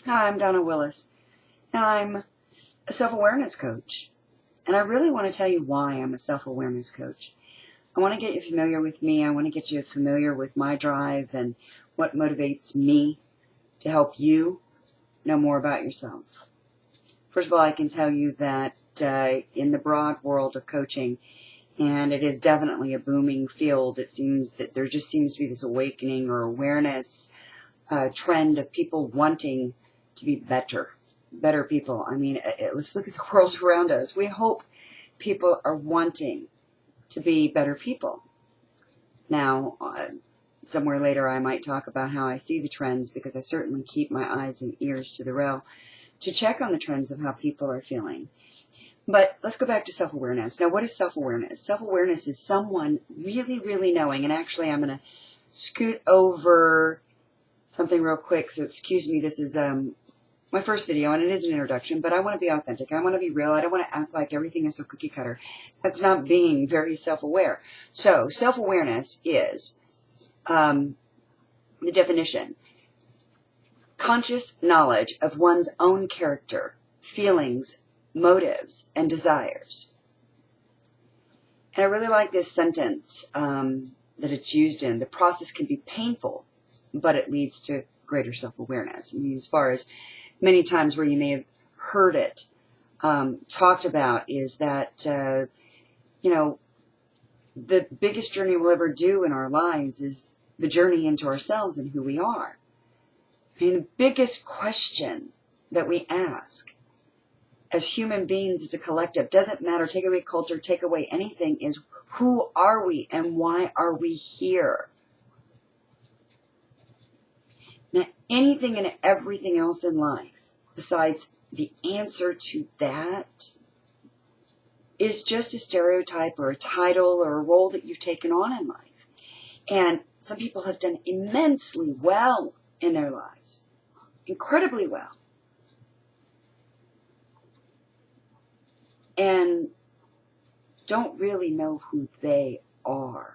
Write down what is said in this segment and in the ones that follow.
Hi, I'm Donna Willis, and I'm a self-awareness coach. And I really want to tell you why I'm a self-awareness coach. I want to get you familiar with me. I want to get you familiar with my drive and what motivates me to help you know more about yourself. First of all, I can tell you that in the broad world of coaching, and it is definitely a booming field, it seems that there just seems to be this awakening or awareness trend of people wanting to be better people. I mean, let's look at the world around us. We hope people are wanting to be better people. Now, somewhere later I might talk about how I see the trends, because I certainly keep my eyes and ears to the rail to check on the trends of how people are feeling. But let's go back to self-awareness. Now, what is self-awareness? Self-awareness is someone really, really knowing, and actually I'm going to scoot over something real quick, so excuse me, this is my first video, and it is an introduction, but I want to be authentic. I want to be real. I don't want to act like everything is so cookie cutter. That's not being very self-aware. So self-awareness is the definition: conscious knowledge of one's own character, feelings, motives, and desires. And I really like this sentence that it's used in. The process can be painful, but it leads to greater self-awareness. I mean, as far as many times where you may have heard it talked about, is that, the biggest journey we'll ever do in our lives is the journey into ourselves and who we are. I mean, the biggest question that we ask as human beings, as a collective, doesn't matter, take away culture, take away anything, is who are we and why are we here? Now, anything and everything else in life, besides the answer to that, is just a stereotype or a title or a role that you've taken on in life. And some people have done immensely well in their lives, incredibly well. And don't really know who they are.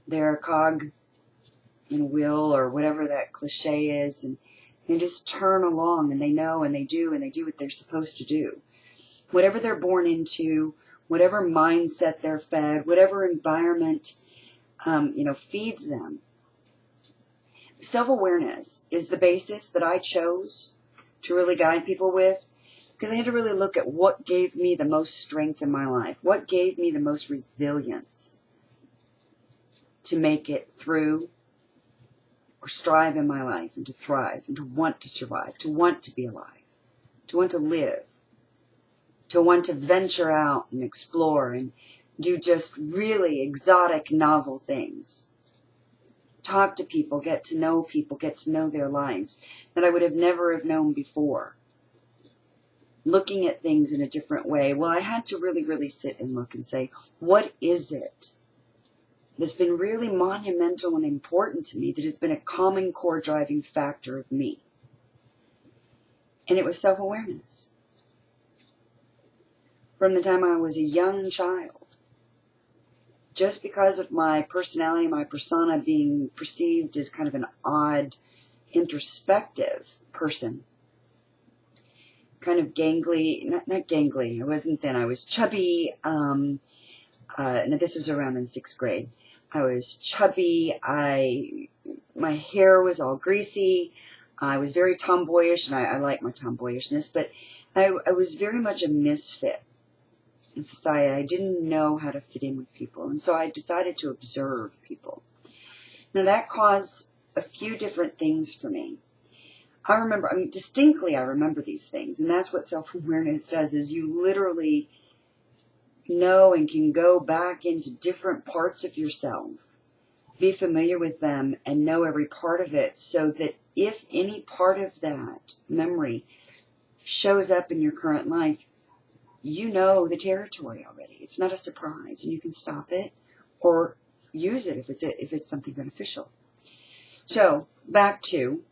They're a cog in a wheel, or whatever that cliche is, and they just turn along, and they know, and they do what they're supposed to do. Whatever they're born into, whatever mindset they're fed, whatever environment feeds them. Self-awareness is the basis that I chose to really guide people with, because I had to really look at what gave me the most strength in my life, what gave me the most resilience to make it through or strive in my life, and to thrive, and to want to survive, to want to be alive, to want to live, to want to venture out and explore and do just really exotic, novel things. Talk to people, get to know their lives that I would have never have known before. Looking at things in a different way. Well, I had to really, really sit and look and say, what is it that's been really monumental and important to me, that has been a common core driving factor of me? And it was self-awareness. From the time I was a young child, just because of my personality, my persona being perceived as kind of an odd, introspective person, kind of gangly, not gangly, I wasn't then, I was chubby, now this was around in 6th grade. I was chubby, my hair was all greasy, I was very tomboyish, and I like my tomboyishness, but I was very much a misfit in society. I didn't know how to fit in with people, and so I decided to observe people. Now that caused a few different things for me. Distinctly I remember these things, and that's what self-awareness does, is you literally know and can go back into different parts of yourself, be familiar with them, and know every part of it, so that if any part of that memory shows up in your current life, you know the territory already. It's not a surprise, and you can stop it or use it if it's something beneficial. So back to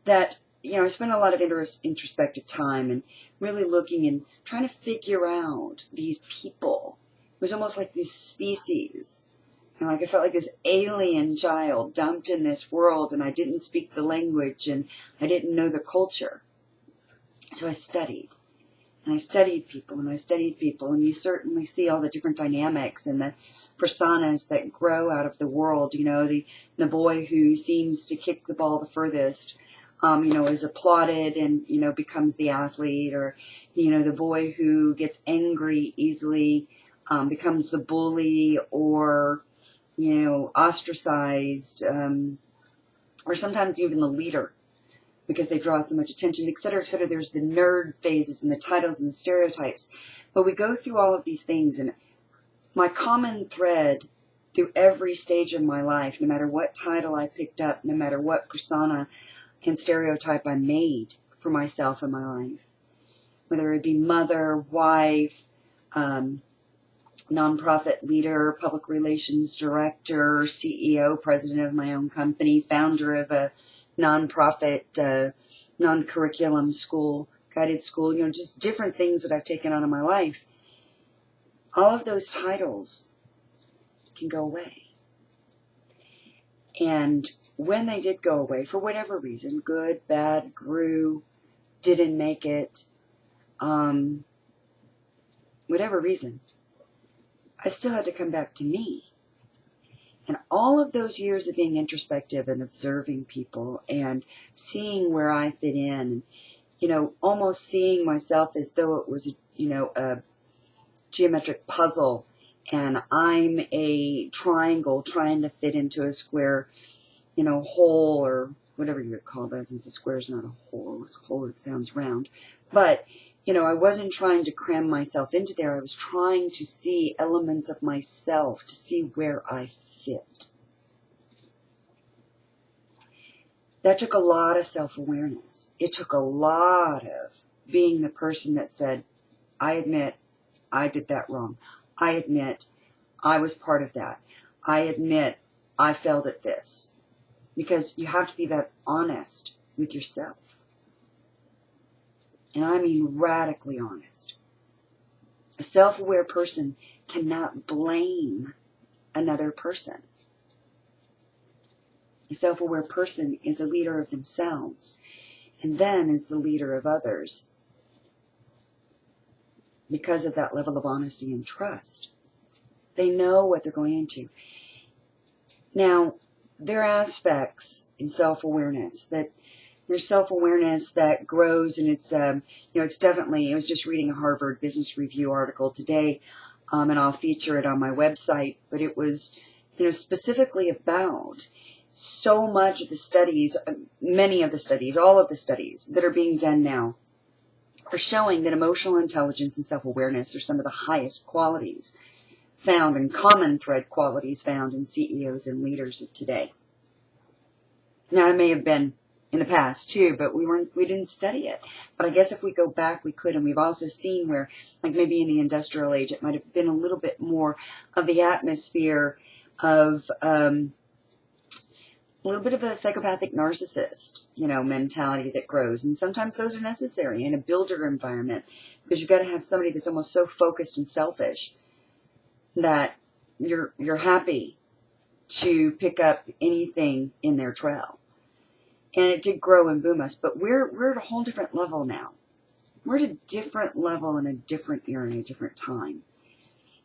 that, I spent a lot of introspective time and really looking and trying to figure out these people. It was almost like these species And like I felt like this alien child dumped in this world, and I didn't speak the language, and I didn't know the culture. So I studied. And I studied people, and I studied people, and you certainly see all the different dynamics and the personas that grow out of the world. You know, the boy who seems to kick the ball the furthest, is applauded and, becomes the athlete, or, the boy who gets angry easily, becomes the bully, or, ostracized, or sometimes even the leader, because they draw so much attention, et cetera, et cetera. There's the nerd phases and the titles and the stereotypes. But we go through all of these things, and my common thread through every stage of my life, no matter what title I picked up, no matter what persona and stereotype I made for myself in my life, whether it be mother, wife, nonprofit leader, public relations director, CEO, president of my own company, founder of a nonprofit, non-curriculum school, guided school, just different things that I've taken on in my life. All of those titles can go away. And when they did go away, for whatever reason, good, bad, grew, didn't make it, whatever reason, I still had to come back to me. And all of those years of being introspective and observing people and seeing where I fit in, almost seeing myself as though it was, a geometric puzzle, and I'm a triangle trying to fit into a square, hole, or whatever you would call that, since a square is not a hole. It's a hole, it sounds round. But, I wasn't trying to cram myself into there. I was trying to see elements of myself, to see where I fit. That took a lot of self-awareness. It took a lot of being the person that said, I admit I did that wrong. I admit I was part of that. I admit I failed at this. Because you have to be that honest with yourself. And I mean radically honest. A self-aware person cannot blame another person. A self-aware person is a leader of themselves, and then is the leader of others because of that level of honesty and trust. They know what they're going into. Now, there are aspects in self-awareness that there's self-awareness that grows, and it's it's definitely, I was just reading a Harvard Business Review article today, and I'll feature it on my website, but it was specifically about so much of the studies, many of the studies, all of the studies that are being done now are showing that emotional intelligence and self-awareness are some of the highest qualities found, and common thread qualities found in CEOs and leaders of today. Now, it may have been in the past too, but we didn't study it. But I guess if we go back, we could. And we've also seen where, like maybe in the industrial age, it might have been a little bit more of the atmosphere of a little bit of a psychopathic narcissist, mentality that grows. And sometimes those are necessary in a builder environment, because you've got to have somebody that's almost so focused and selfish that you're happy to pick up anything in their trail. And it did grow and boom us, but we're at a whole different level now. We're at a different level in a different era, in a different time.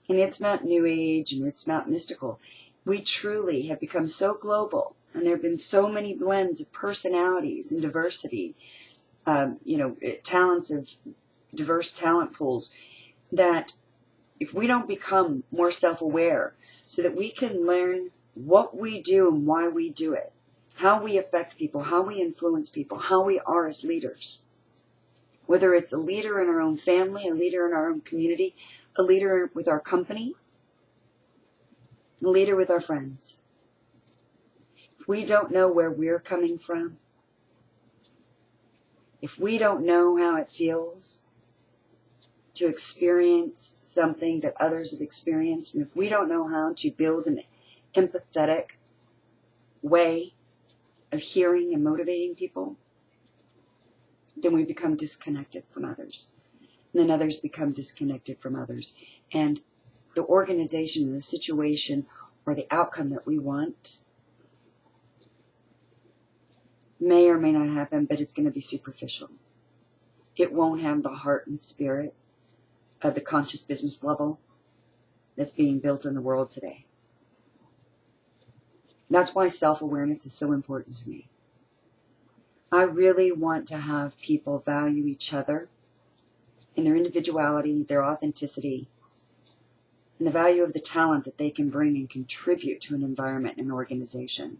And it's not new age, and it's not mystical. We truly have become so global, and there have been so many blends of personalities and diversity, talents of diverse talent pools, that if we don't become more self-aware so that we can learn what we do and why we do it, how we affect people, how we influence people, how we are as leaders. Whether it's a leader in our own family, a leader in our own community, a leader with our company, a leader with our friends. If we don't know where we're coming from, if we don't know how it feels to experience something that others have experienced, and if we don't know how to build an empathetic way of hearing and motivating people, then we become disconnected from others. And then others become disconnected from others. And the organization and the situation or the outcome that we want may or may not happen, but it's going to be superficial. It won't have the heart and spirit of the conscious business level that's being built in the world today. That's why self-awareness is so important to me. I really want to have people value each other in their individuality, their authenticity, and the value of the talent that they can bring and contribute to an environment and an organization.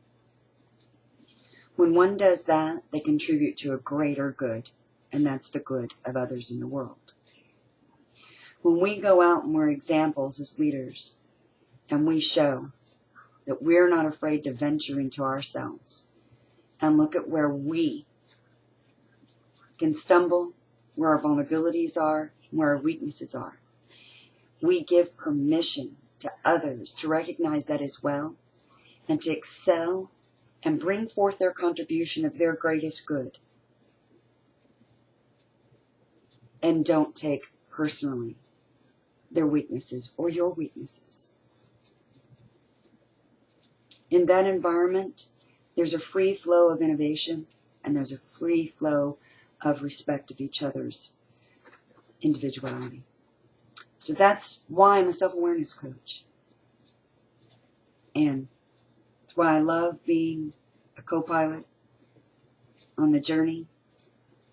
When one does that, they contribute to a greater good, and that's the good of others in the world. When we go out and we're examples as leaders, and we show that we're not afraid to venture into ourselves and look at where we can stumble, where our vulnerabilities are, and where our weaknesses are. We give permission to others to recognize that as well and to excel and bring forth their contribution of their greatest good. And don't take personally their weaknesses or your weaknesses. In that environment, there's a free flow of innovation and there's a free flow of respect of each other's individuality. So that's why I'm a self-awareness coach. And it's why I love being a co-pilot on the journey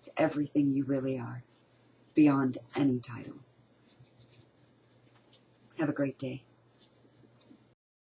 to everything you really are, beyond any title. Have a great day.